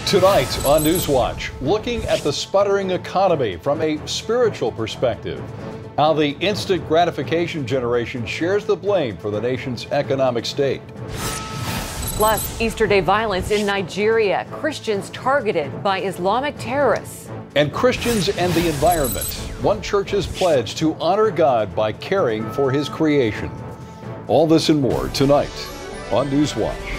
Tonight on NewsWatch, looking at the sputtering economy from a spiritual perspective. How the instant gratification generation shares the blame for the nation's economic state. Plus, Easter Day violence in Nigeria. Christians targeted by Islamic terrorists. And Christians and the environment. One church's pledge to honor God by caring for His creation. All this and more tonight on NewsWatch.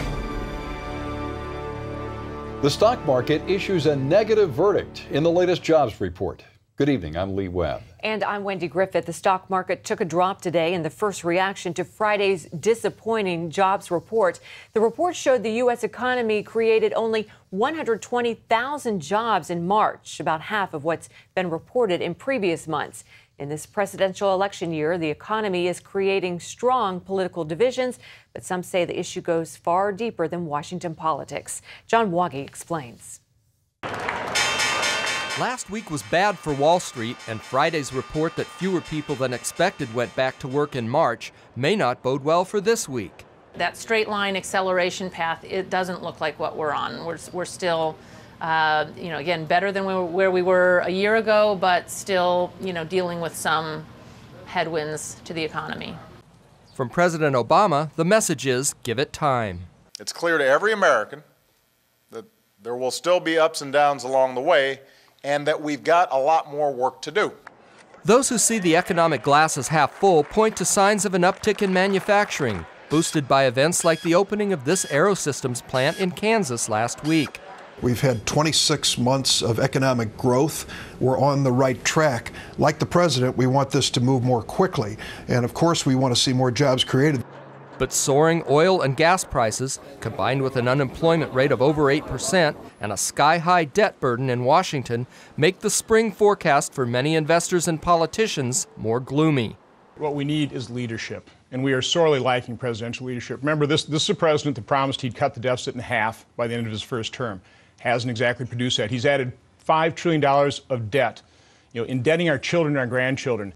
The stock market issues a negative verdict in the latest jobs report. Good evening, I'm Lee Webb. And I'm Wendy Griffith. The stock market took a drop today in the first reaction to Friday's disappointing jobs report. The report showed the U.S. economy created only 120,000 jobs in March, about half of what's been reported in previous months. In this presidential election year, the economy is creating strong political divisions, but some say the issue goes far deeper than Washington politics. John Waggy explains. Last week was bad for Wall Street, and Friday's report that fewer people than expected went back to work in March may not bode well for this week. That straight line acceleration path, it doesn't look like what we're on. We're still, again, better than where we were a year ago, but still, dealing with some headwinds to the economy. From President Obama, the message is, give it time. It's clear to every American that there will still be ups and downs along the way, and that we've got a lot more work to do. Those who see the economic glass as half full point to signs of an uptick in manufacturing, boosted by events like the opening of this Aerosystems plant in Kansas last week. We've had 26 months of economic growth. We're on the right track. Like the president, we want this to move more quickly. And of course, we want to see more jobs created. But soaring oil and gas prices, combined with an unemployment rate of over 8% and a sky-high debt burden in Washington, make the spring forecast for many investors and politicians more gloomy. What we need is leadership, and we are sorely lacking presidential leadership. Remember, this is a president that promised he'd cut the deficit in half by the end of his first term. Hasn't exactly produced that. He's added $5 trillion of debt, indebting our children and our grandchildren.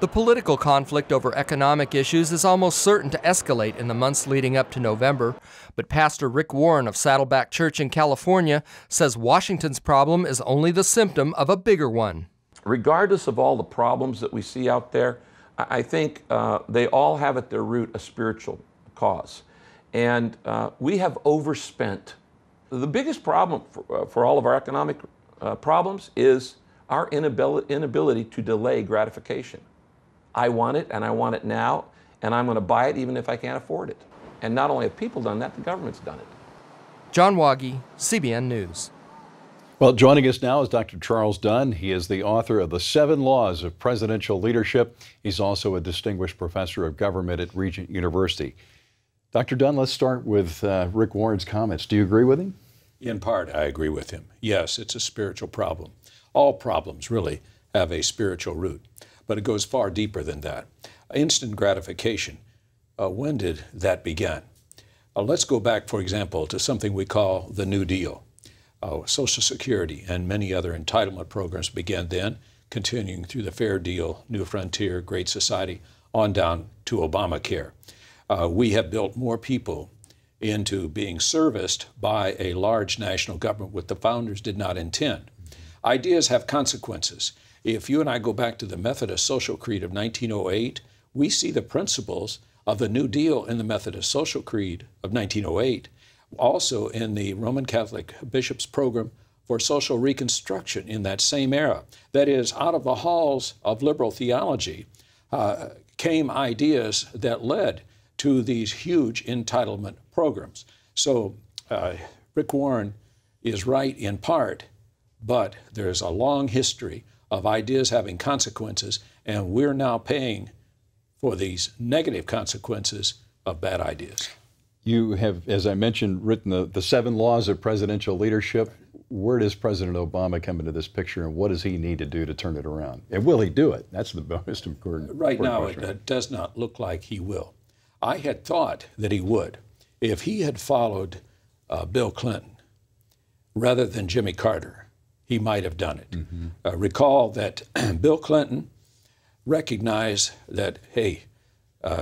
The political conflict over economic issues is almost certain to escalate in the months leading up to November, but Pastor Rick Warren of Saddleback Church in California says Washington's problem is only the symptom of a bigger one. Regardless of all the problems that we see out there, I think they all have at their root a spiritual cause. And we have overspent. The biggest problem for all of our economic problems is our inability to delay gratification. I want it, and I want it now, and I'm going to buy it even if I can't afford it. And not only have people done that, the government's done it. John Waggy, CBN News. Well, joining us now is Dr. Charles Dunn. He is the author of The 7 Laws of Presidential Leadership. He's also a distinguished professor of government at Regent University. Dr. Dunn, let's start with Rick Warren's comments. Do you agree with him? In part, I agree with him. Yes, it's a spiritual problem. All problems really have a spiritual root, but it goes far deeper than that. Instant gratification, when did that begin? Let's go back, for example, to something we call the New Deal. Social Security and many other entitlement programs began then, continuing through the Fair Deal, New Frontier, Great Society, on down to Obamacare. We have built more people into being serviced by a large national government, what the founders did not intend. Ideas have consequences. If you and I go back to the Methodist Social Creed of 1908, we see the principles of the New Deal in the Methodist Social Creed of 1908, also in the Roman Catholic Bishops' Program for Social Reconstruction in that same era. That is, out of the halls of liberal theology came ideas that led to these huge entitlement programs. So Rick Warren is right in part, but there's a long history of ideas having consequences, and we're now paying for these negative consequences of bad ideas. You have, as I mentioned, written the 7 Laws of Presidential Leadership. Where does President Obama come into this picture, and what does he need to do to turn it around? And will he do it? That's the most important Right now, question. It does not look like he will. I had thought that he would. If he had followed Bill Clinton rather than Jimmy Carter, he might have done it. Mm-hmm. Recall that Bill Clinton recognized that, hey,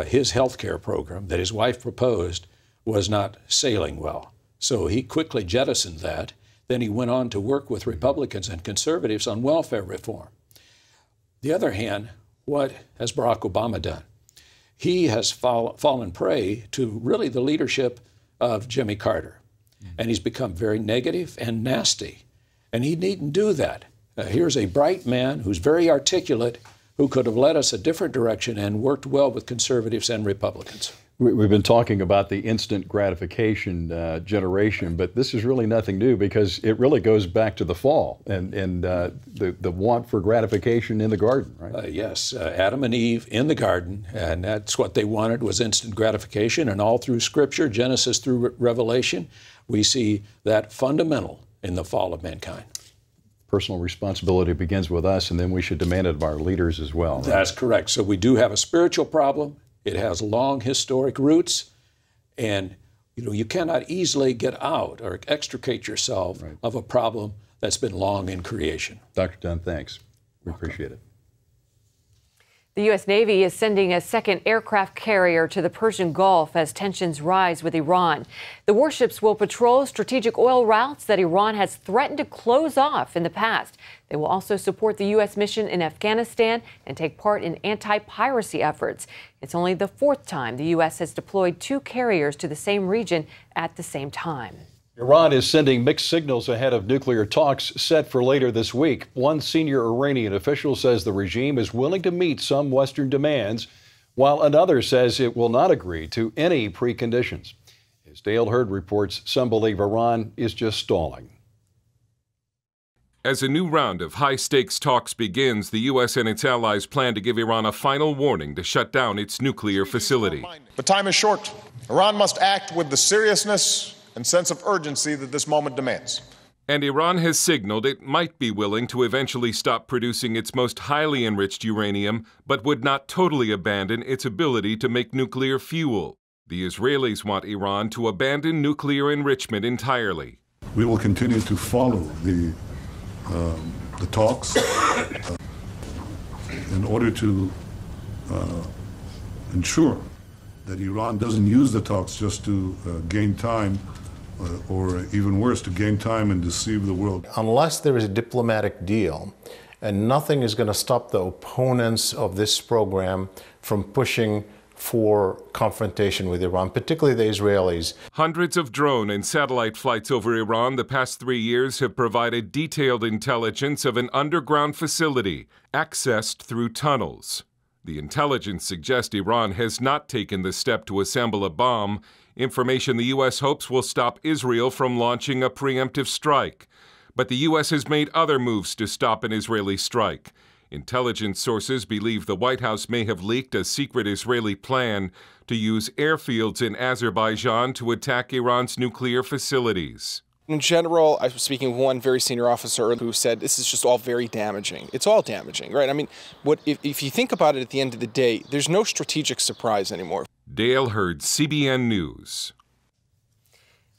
his health care program that his wife proposed was not sailing well. So he quickly jettisoned that. Then he went on to work with Republicans and conservatives on welfare reform. The other hand, what has Barack Obama done? He has fallen prey to really the leadership of Jimmy Carter. And he's become very negative and nasty. And he needn't do that. Here's a bright man who's very articulate, who could have led us a different direction and worked well with conservatives and Republicans. We've been talking about the instant gratification generation, but this is really nothing new because it really goes back to the fall and the want for gratification in the garden, right? Yes, Adam and Eve in the garden, and that's what they wanted, was instant gratification. And all through Scripture, Genesis through Revelation, we see that fundamental in the fall of mankind. Personal responsibility begins with us, and then we should demand it of our leaders as well. Right? That's correct. So we do have a spiritual problem. It has long historic roots, and you cannot easily get out or extricate yourself of a problem that's been long in creation. Dr. Dunn, thanks. We appreciate it. The U.S. Navy is sending a second aircraft carrier to the Persian Gulf as tensions rise with Iran. The warships will patrol strategic oil routes that Iran has threatened to close off in the past. They will also support the U.S. mission in Afghanistan and take part in anti-piracy efforts. It's only the fourth time the U.S. has deployed two carriers to the same region at the same time. Iran is sending mixed signals ahead of nuclear talks set for later this week. One senior Iranian official says the regime is willing to meet some Western demands, while another says it will not agree to any preconditions. As Dale Hurd reports, some believe Iran is just stalling. As a new round of high-stakes talks begins, the U.S. and its allies plan to give Iran a final warning to shut down its nuclear facility. But time is short. Iran must act with the seriousness and sense of urgency that this moment demands. And Iran has signaled it might be willing to eventually stop producing its most highly enriched uranium, but would not totally abandon its ability to make nuclear fuel. The Israelis want Iran to abandon nuclear enrichment entirely. We will continue to follow the talks in order to ensure that Iran doesn't use the talks just to gain time, or even worse, to gain time and deceive the world. Unless there is a diplomatic deal, and nothing is going to stop the opponents of this program from pushing for confrontation with Iran, particularly the Israelis. Hundreds of drone and satellite flights over Iran the past 3 years have provided detailed intelligence of an underground facility accessed through tunnels. The intelligence suggests Iran has not taken the step to assemble a bomb, information the U.S. hopes will stop Israel from launching a preemptive strike. But the U.S. has made other moves to stop an Israeli strike. Intelligence sources believe the White House may have leaked a secret Israeli plan to use airfields in Azerbaijan to attack Iran's nuclear facilities. In general, I was speaking with one very senior officer who said this is just all very damaging. It's all damaging, right? I mean, if you think about it at the end of the day, there's no strategic surprise anymore. Dale Hurd, CBN News.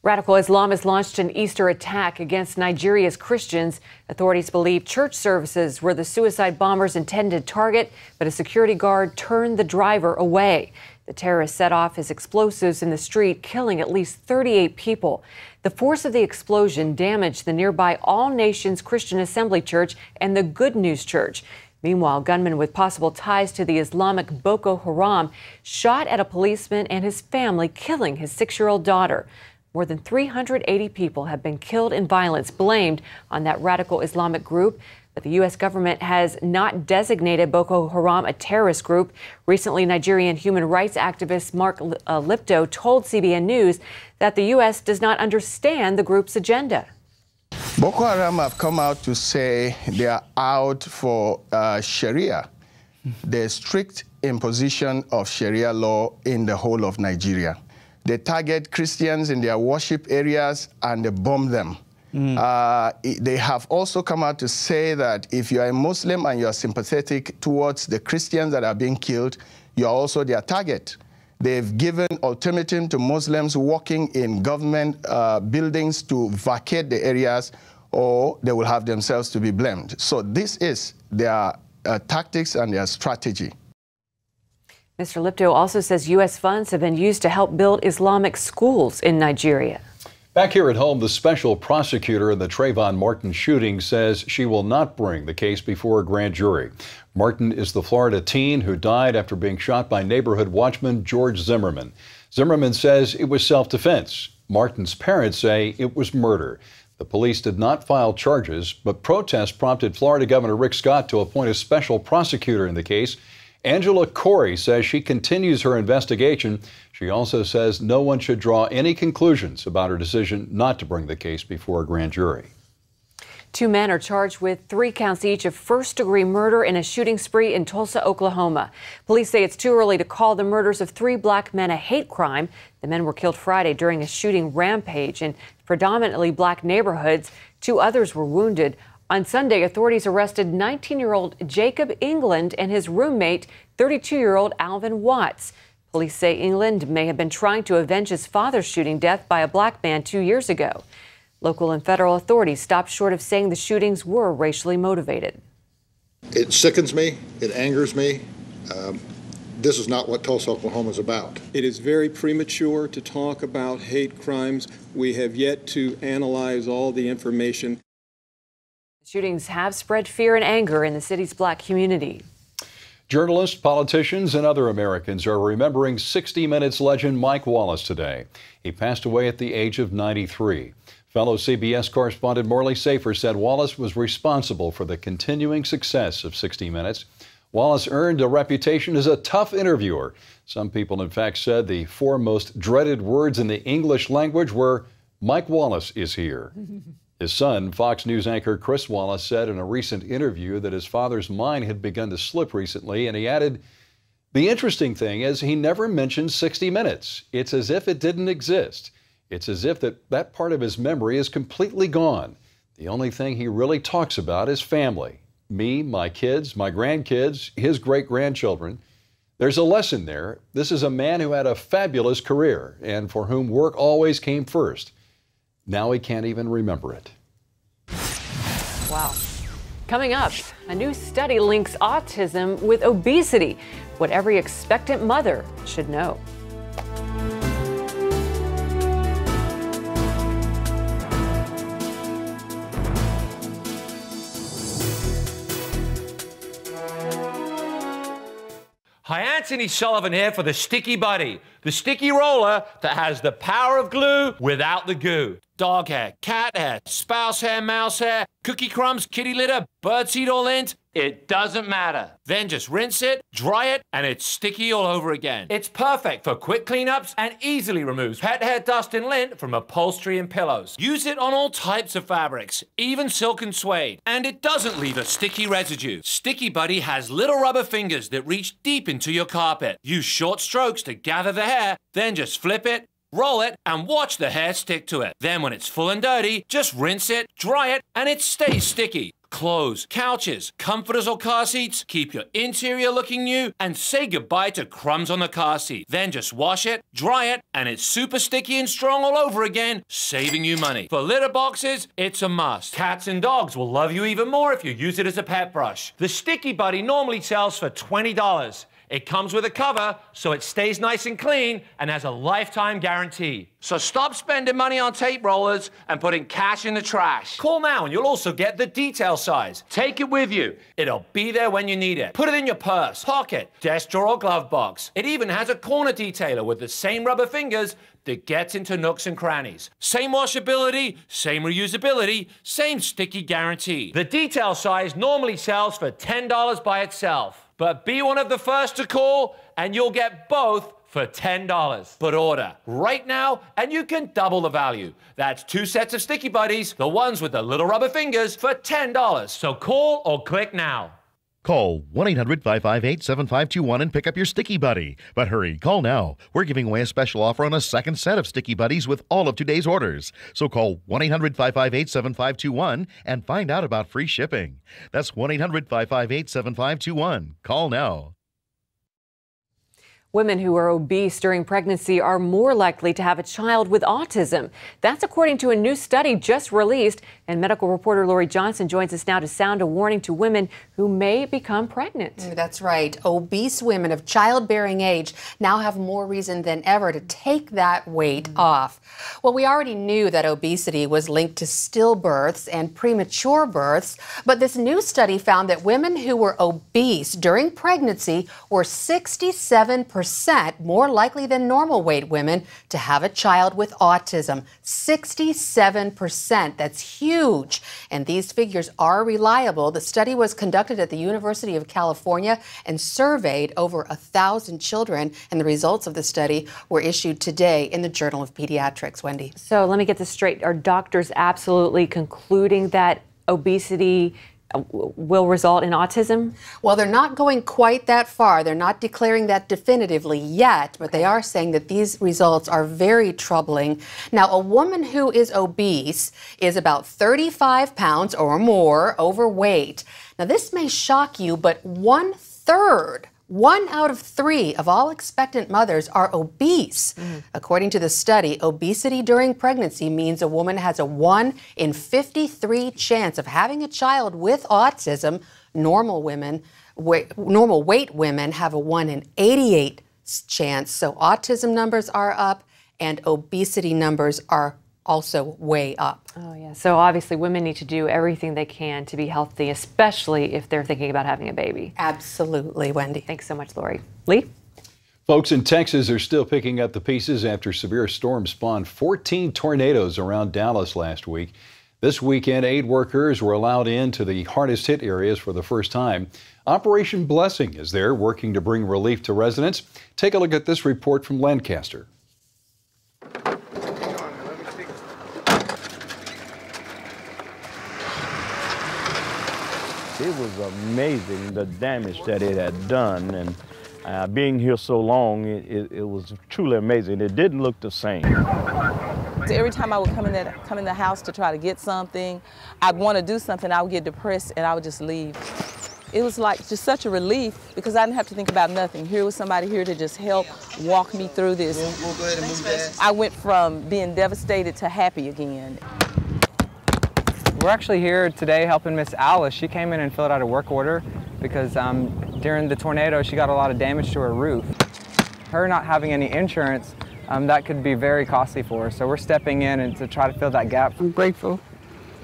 Radical Islamists launched an Easter attack against Nigeria's Christians. Authorities believe church services were the suicide bombers' intended target, but a security guard turned the driver away. The terrorist set off his explosives in the street, killing at least 38 people. The force of the explosion damaged the nearby All Nations Christian Assembly Church and the Good News Church. Meanwhile, gunmen with possible ties to the Islamic Boko Haram shot at a policeman and his family, killing his 6-year-old daughter. More than 380 people have been killed in violence blamed on that radical Islamic group. But the U.S. government has not designated Boko Haram a terrorist group. Recently, Nigerian human rights activist Mark Lipto told CBN News that the U.S. does not understand the group's agenda. Boko Haram have come out to say they are out for Sharia, the strict imposition of Sharia law in the whole of Nigeria. They target Christians in their worship areas and they bomb them. They have also come out to say that if you are a Muslim and you are sympathetic towards the Christians that are being killed, you are also their target. They've given ultimatum to Muslims working in government buildings to vacate the areas, or they will have themselves to be blamed. So this is their tactics and their strategy. Mr. Lipto also says U.S. funds have been used to help build Islamic schools in Nigeria. Back here at home, the special prosecutor in the Trayvon Martin shooting says she will not bring the case before a grand jury. Martin is the Florida teen who died after being shot by neighborhood watchman George Zimmerman. Zimmerman says it was self-defense. Martin's parents say it was murder. The police did not file charges, but protests prompted Florida Governor Rick Scott to appoint a special prosecutor in the case. Angela Corey says she continues her investigation. She also says no one should draw any conclusions about her decision not to bring the case before a grand jury. 2 men are charged with 3 counts each of first-degree murder in a shooting spree in Tulsa, Oklahoma. Police say it's too early to call the murders of 3 black men a hate crime. The men were killed Friday during a shooting rampage in predominantly black neighborhoods. 2 others were wounded. On Sunday, authorities arrested 19-year-old Jacob England and his roommate, 32-year-old Alvin Watts. Police say England may have been trying to avenge his father's shooting death by a black man 2 years ago. Local and federal authorities stopped short of saying the shootings were racially motivated. It sickens me. It angers me. This is not what Tulsa, Oklahoma is about. It is very premature to talk about hate crimes. We have yet to analyze all the information. Shootings have spread fear and anger in the city's black community. Journalists, politicians, and other Americans are remembering 60 Minutes legend Mike Wallace today. He passed away at the age of 93. Fellow CBS correspondent Morley Safer said Wallace was responsible for the continuing success of 60 Minutes. Wallace earned a reputation as a tough interviewer. Some people, in fact, said the 4 most dreaded words in the English language were, "Mike Wallace is here." His son, Fox News anchor Chris Wallace, said in a recent interview that his father's mind had begun to slip recently, and he added, "The interesting thing is he never mentioned 60 Minutes. It's as if it didn't exist. It's as if that part of his memory is completely gone. The only thing he really talks about is family. Me, my kids, my grandkids, his great-grandchildren. There's a lesson there. This is a man who had a fabulous career and for whom work always came first. Now he can't even remember it." Wow. Coming up, a new study links autism with obesity, what every expectant mother should know. Hi, Anthony Sullivan here for the Sticky Buddy, the sticky roller that has the power of glue without the goo. Dog hair, cat hair, spouse hair, mouse hair, cookie crumbs, kitty litter, birdseed or lint, it doesn't matter. Then just rinse it, dry it, and it's sticky all over again. It's perfect for quick cleanups and easily removes pet hair, dust, and lint from upholstery and pillows. Use it on all types of fabrics, even silk and suede, and it doesn't leave a sticky residue. Sticky Buddy has little rubber fingers that reach deep into your carpet. Use short strokes to gather the hair, then just flip it, roll it, and watch the hair stick to it. Then when it's full and dirty, just rinse it, dry it, and it stays sticky. Clothes, couches, comforters or car seats, keep your interior looking new, and say goodbye to crumbs on the car seat. Then just wash it, dry it, and it's super sticky and strong all over again, saving you money. For litter boxes, it's a must. Cats and dogs will love you even more if you use it as a pet brush. The Sticky Buddy normally sells for $20. It comes with a cover, so it stays nice and clean and has a lifetime guarantee. So stop spending money on tape rollers and putting cash in the trash. Call now and you'll also get the detail size. Take it with you. It'll be there when you need it. Put it in your purse, pocket, desk drawer, or glove box. It even has a corner detailer with the same rubber fingers that gets into nooks and crannies. Same washability, same reusability, same sticky guarantee. The detail size normally sells for $10 by itself. But be one of the first to call, and you'll get both for $10. But order right now, and you can double the value. That's 2 sets of Sticky Buddies, the ones with the little rubber fingers, for $10. So call or click now. Call 1-800-558-7521 and pick up your Sticky Buddy. But hurry, call now. We're giving away a special offer on a second set of Sticky Buddies with all of today's orders. So call 1-800-558-7521 and find out about free shipping. That's 1-800-558-7521. Call now. Women who are obese during pregnancy are more likely to have a child with autism. That's according to a new study just released. And medical reporter Lori Johnson joins us now to sound a warning to women who may become pregnant. That's right. Obese women of childbearing age now have more reason than ever to take that weight off. Well, we already knew that obesity was linked to stillbirths and premature births, but this new study found that women who were obese during pregnancy were 67% more likely than normal weight women to have a child with autism. 67%. That's huge. And these figures are reliable. The study was conducted at the University of California and surveyed over 1,000 children. And the results of the study were issued today in the Journal of Pediatrics. Wendy. So let me get this straight. Are doctors absolutely concluding that obesity will result in autism? Well, they're not going quite that far. They're not declaring that definitively yet, but they are saying that these results are very troubling. Now, a woman who is obese is about 35 pounds or more overweight. Now, this may shock you, but 1/3, 1 out of 3 of all expectant mothers are obese. According to the study, obesity during pregnancy means a woman has a 1 in 53 chance of having a child with autism. Normal weight women have a 1 in 88 chance. So autism numbers are up and obesity numbers are also way up. Oh, yeah. So obviously women need to do everything they can to be healthy, especially if they're thinking about having a baby. Absolutely, Wendy. Thanks so much, Lori. Lee? Folks in Texas are still picking up the pieces after severe storms spawned 14 tornadoes around Dallas last week. This weekend, aid workers were allowed into the hardest hit areas for the first time. Operation Blessing is there working to bring relief to residents. Take a look at this report from Lancaster. It was amazing the damage that it had done, and being here so long, it was truly amazing. It didn't look the same. Every time I would come in the house to try to get something, I'd want to do something, I would get depressed and I would just leave. It was like just such a relief because I didn't have to think about nothing. Here was somebody here to just help walk me through this. We'll go ahead and move that. I went from being devastated to happy again. We're actually here today helping Miss Alice. She came in and filled out a work order because during the tornado she got a lot of damage to her roof. Her not having any insurance, that could be very costly for her. So we're stepping in and to try to fill that gap. I'm grateful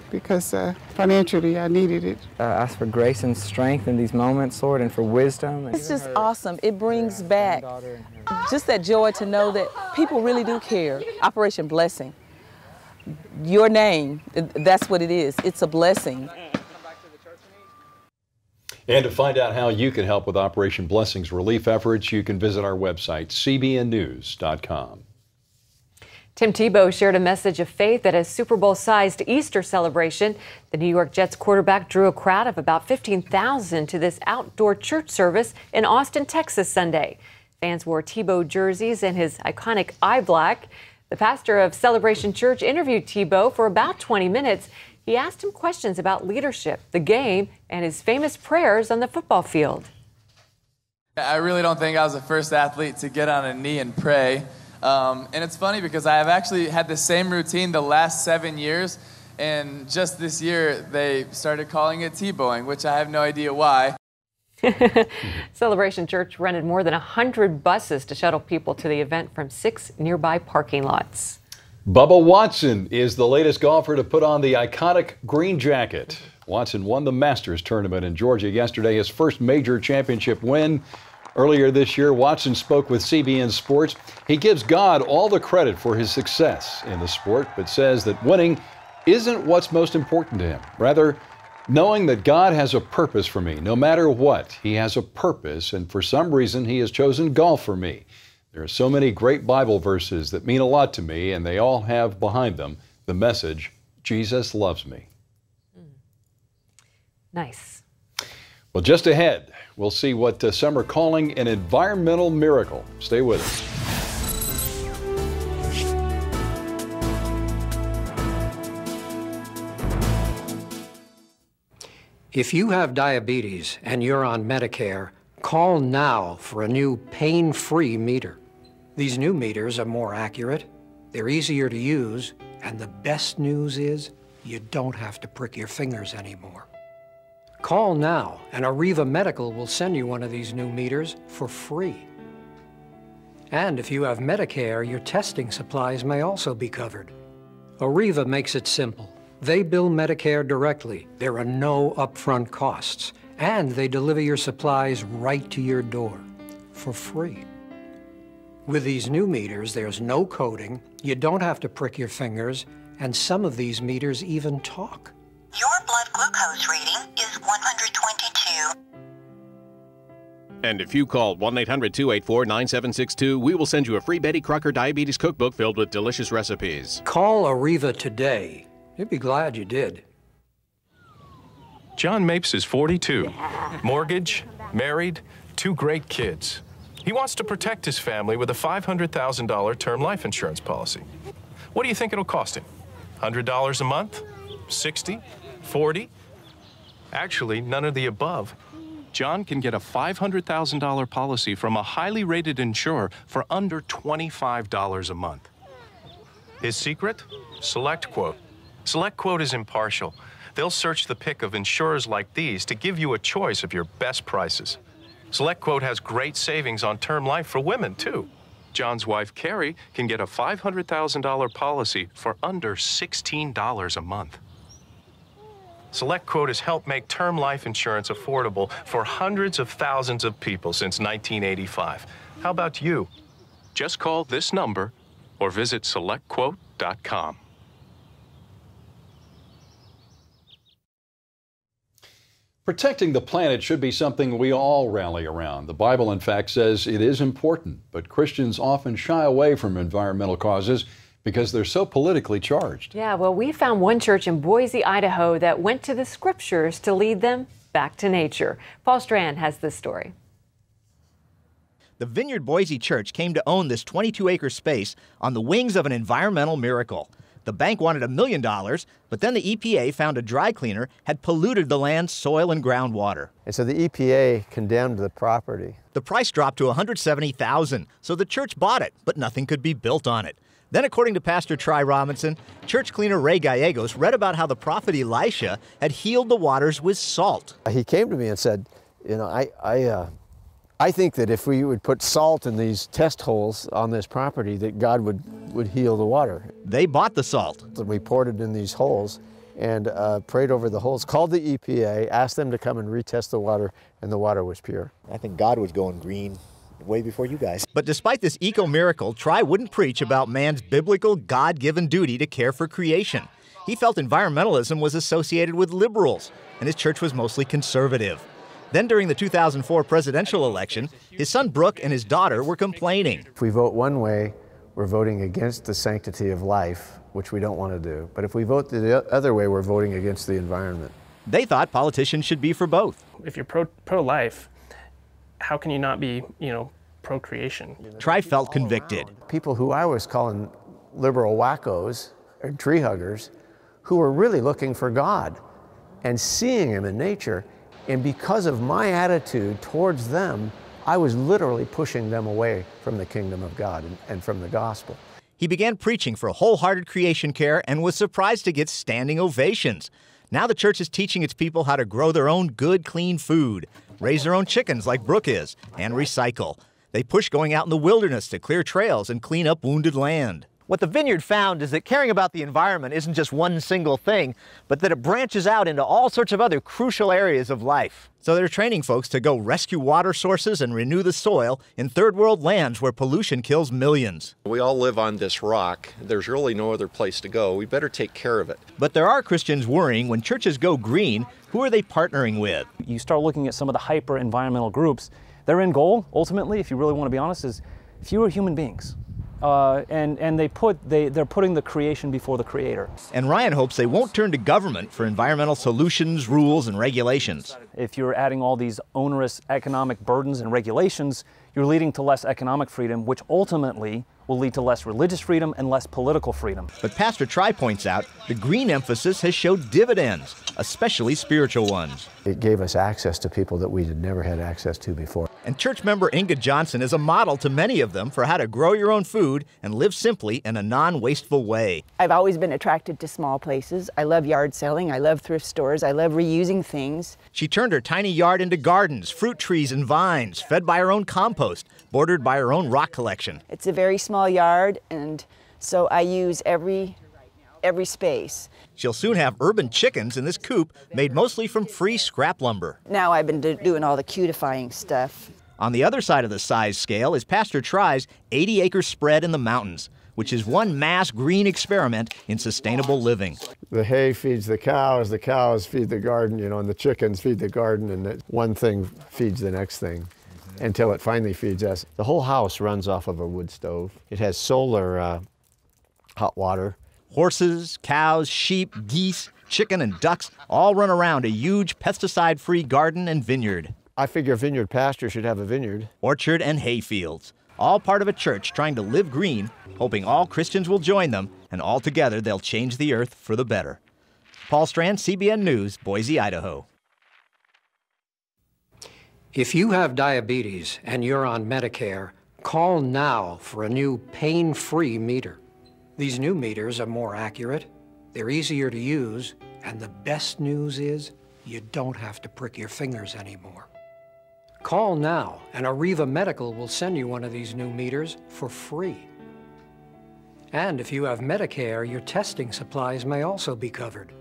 because financially I needed it. Ask for grace and strength in these moments, Lord, and for wisdom. It's just awesome. It brings back just that joy to know that people really do care. Operation Blessing. Your name, that's what it is. It's a blessing. And to find out how you can help with Operation Blessing's relief efforts, you can visit our website, cbnnews.com. Tim Tebow shared a message of faith at a Super Bowl-sized Easter celebration. The New York Jets quarterback drew a crowd of about 15,000 to this outdoor church service in Austin, Texas Sunday. Fans wore Tebow jerseys and his iconic eye black. The pastor of Celebration Church interviewed Tebow for about 20 minutes. He asked him questions about leadership, the game, and his famous prayers on the football field. I really don't think I was the first athlete to get on a knee and pray. And it's funny because I have actually had the same routine the last 7 years, and just this year they started calling it Tebowing, which I have no idea why. Celebration Church rented more than 100 buses to shuttle people to the event from 6 nearby parking lots. Bubba Watson is the latest golfer to put on the iconic green jacket. Watson won the Masters tournament in Georgia yesterday, his first major championship win. Earlier this year, Watson spoke with CBN Sports. He gives God all the credit for his success in the sport, but says that winning isn't what's most important to him. Rather, knowing that God has a purpose for me. No matter what, he has a purpose, and for some reason, he has chosen golf for me. There are so many great Bible verses that mean a lot to me, and they all have behind them the message, Jesus loves me. Nice. Well, just ahead, we'll see what some are calling an environmental miracle. Stay with us. If you have diabetes and you're on Medicare, Call now for a new pain-free meter. These new meters are more accurate, they're easier to use, and the best news is you don't have to prick your fingers anymore. Call now, and Arriva Medical will send you one of these new meters for free. And if you have Medicare, your testing supplies may also be covered. Arriva makes it simple. They bill Medicare directly. There are no upfront costs. And they deliver your supplies right to your door for free. With these new meters, there's no coding, you don't have to prick your fingers, and some of these meters even talk. Your blood glucose reading is 122. And if you call 1-800-284-9762, we will send you a free Betty Crocker Diabetes Cookbook filled with delicious recipes. Call Arriva today. You'd be glad you did. John Mapes is 42, mortgage, married, 2 great kids. He wants to protect his family with a $500,000 term life insurance policy. What do you think it'll cost him? $100 a month? 60? 40? Actually, none of the above. John can get a $500,000 policy from a highly rated insurer for under $25 a month. His secret? SelectQuote. SelectQuote is impartial. They'll search the pick of insurers like these to give you a choice of your best prices. SelectQuote has great savings on term life for women, too. John's wife, Carrie, can get a $500,000 policy for under $16 a month. SelectQuote has helped make term life insurance affordable for hundreds of thousands of people since 1985. How about you? Just call this number or visit SelectQuote.com. Protecting the planet should be something we all rally around. The Bible, in fact, says it is important, but Christians often shy away from environmental causes because they're so politically charged. Yeah, well, we found one church in Boise, Idaho that went to the scriptures to lead them back to nature. Paul Strand has this story. The Vineyard Boise Church came to own this 22-acre space on the wings of an environmental miracle. The bank wanted $1 million, but then the EPA found a dry cleaner had polluted the land's soil and groundwater. And so the EPA condemned the property. The price dropped to $170,000, so the church bought it, but nothing could be built on it. Then, according to Pastor Tri Robinson, church cleaner Ray Gallegos read about how the prophet Elisha had healed the waters with salt. He came to me and said, you know, I think that if we would put salt in these test holes on this property, that God would heal the water. They bought the salt. We poured it in these holes and prayed over the holes, called the EPA, asked them to come and retest the water, and the water was pure. I think God was going green way before you guys. But despite this eco-miracle, Tri wouldn't preach about man's biblical, God-given duty to care for creation. He felt environmentalism was associated with liberals, and his church was mostly conservative. Then during the 2004 presidential election, his son Brooke and his daughter were complaining. If we vote one way, we're voting against the sanctity of life, which we don't want to do. But if we vote the other way, we're voting against the environment. They thought politicians should be for both. If you're pro-life, how can you not be, pro-creation? Tri felt convicted. People who I was calling liberal wackos or tree huggers, who were really looking for God and seeing him in nature. And because of my attitude towards them, I was literally pushing them away from the kingdom of God and from the gospel. He began preaching for wholehearted creation care and was surprised to get standing ovations. Now the church is teaching its people how to grow their own good, clean food, raise their own chickens like Brooke is, and recycle. They push going out in the wilderness to clear trails and clean up wounded land. What the Vineyard found is that caring about the environment isn't just one single thing, but that it branches out into all sorts of other crucial areas of life. So they're training folks to go rescue water sources and renew the soil in third world lands where pollution kills millions. We all live on this rock. There's really no other place to go. We better take care of it. But there are Christians worrying when churches go green, who are they partnering with? You start looking at some of the hyper-environmental groups, their end goal, ultimately, if you really want to be honest, is fewer human beings. And they're putting the creation before the creator. And Ryan hopes they won't turn to government for environmental solutions, rules, and regulations. If you're adding all these onerous economic burdens and regulations, you're leading to less economic freedom, which ultimately will lead to less religious freedom and less political freedom. But Pastor Tri points out the green emphasis has showed dividends, especially spiritual ones. It gave us access to people that we had never had access to before. And church member Inga Johnson is a model to many of them for how to grow your own food and live simply in a non-wasteful way. I've always been attracted to small places. I love yard selling. I love thrift stores. I love reusing things. She turned her tiny yard into gardens, fruit trees, and vines, fed by her own compost, bordered by her own rock collection. It's a very small yard, and so I use every space. She'll soon have urban chickens in this coop made mostly from free scrap lumber. Now I've been doing all the cutifying stuff. On the other side of the size scale is Pastor Try's 80-acre spread in the mountains, which is one mass green experiment in sustainable living. The hay feeds the cows feed the garden, and the chickens feed the garden, and one thing feeds the next thing until it finally feeds us. The whole house runs off of a wood stove. It has solar hot water. Horses, cows, sheep, geese, chicken, and ducks all run around a huge pesticide-free garden and vineyard. I figure a vineyard pastor should have a vineyard. Orchard and hay fields, all part of a church trying to live green, hoping all Christians will join them, and all together they'll change the earth for the better. Paul Strand, CBN News, Boise, Idaho. If you have diabetes and you're on Medicare, call now for a new pain-free meter. These new meters are more accurate, they're easier to use, and the best news is you don't have to prick your fingers anymore. Call now, and Arriva Medical will send you one of these new meters for free. And if you have Medicare, your testing supplies may also be covered.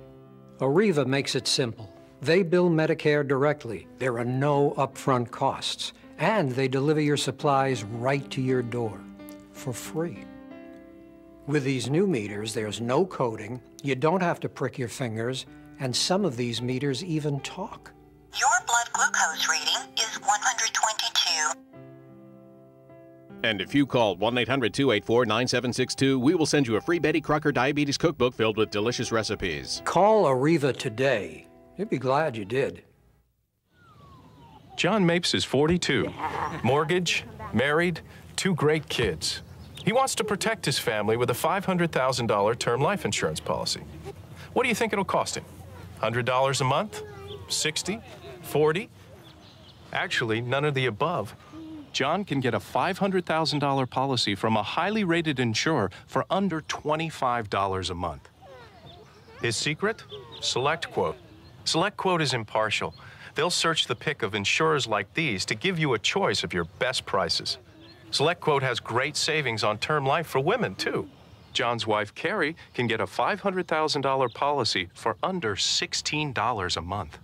Arriva makes it simple. They bill Medicare directly. There are no upfront costs, and they deliver your supplies right to your door for free. With these new meters, there's no coding, you don't have to prick your fingers, and some of these meters even talk. Your blood glucose reading is 122. And if you call 1-800-284-9762, we will send you a free Betty Crocker Diabetes Cookbook filled with delicious recipes. Call Arriva today. You'd be glad you did. John Mapes is 42. Mortgage, married, 2 great kids. He wants to protect his family with a $500,000 term life insurance policy. What do you think it'll cost him? $100 a month? 60? 40? Actually, none of the above. John can get a $500,000 policy from a highly rated insurer for under $25 a month. His secret? SelectQuote. SelectQuote is impartial. They'll search the pick of insurers like these to give you a choice of your best prices. SelectQuote has great savings on term life for women, too. John's wife, Carrie, can get a $500,000 policy for under $16 a month.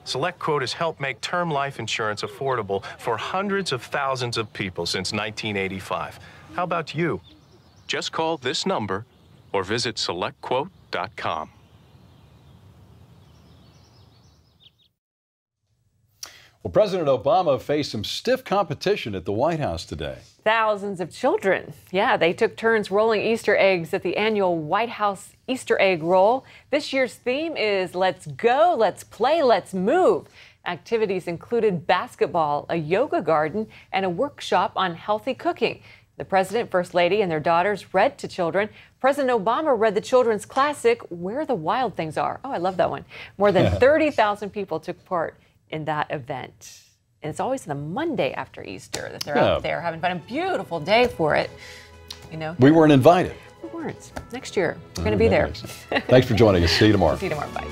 SelectQuote has helped make term life insurance affordable for hundreds of thousands of people since 1985. How about you? Just call this number or visit SelectQuote.com. Well, President Obama faced some stiff competition at the White House today. Thousands of children. Yeah, they took turns rolling Easter eggs at the annual White House Easter egg roll. This year's theme is Let's Go, Let's Play, Let's Move. Activities included basketball, a yoga garden, and a workshop on healthy cooking. The president, first lady, and their daughters read to children. President Obama read the children's classic, Where the Wild Things Are. Oh, I love that one. More than 30,000 people took part in that event. And it's always the Monday after Easter that they're out there having fun. A beautiful day for it. We weren't invited. We weren't. Next year, we're going to be there. Thanks for joining us. See you tomorrow. See you tomorrow. Bye.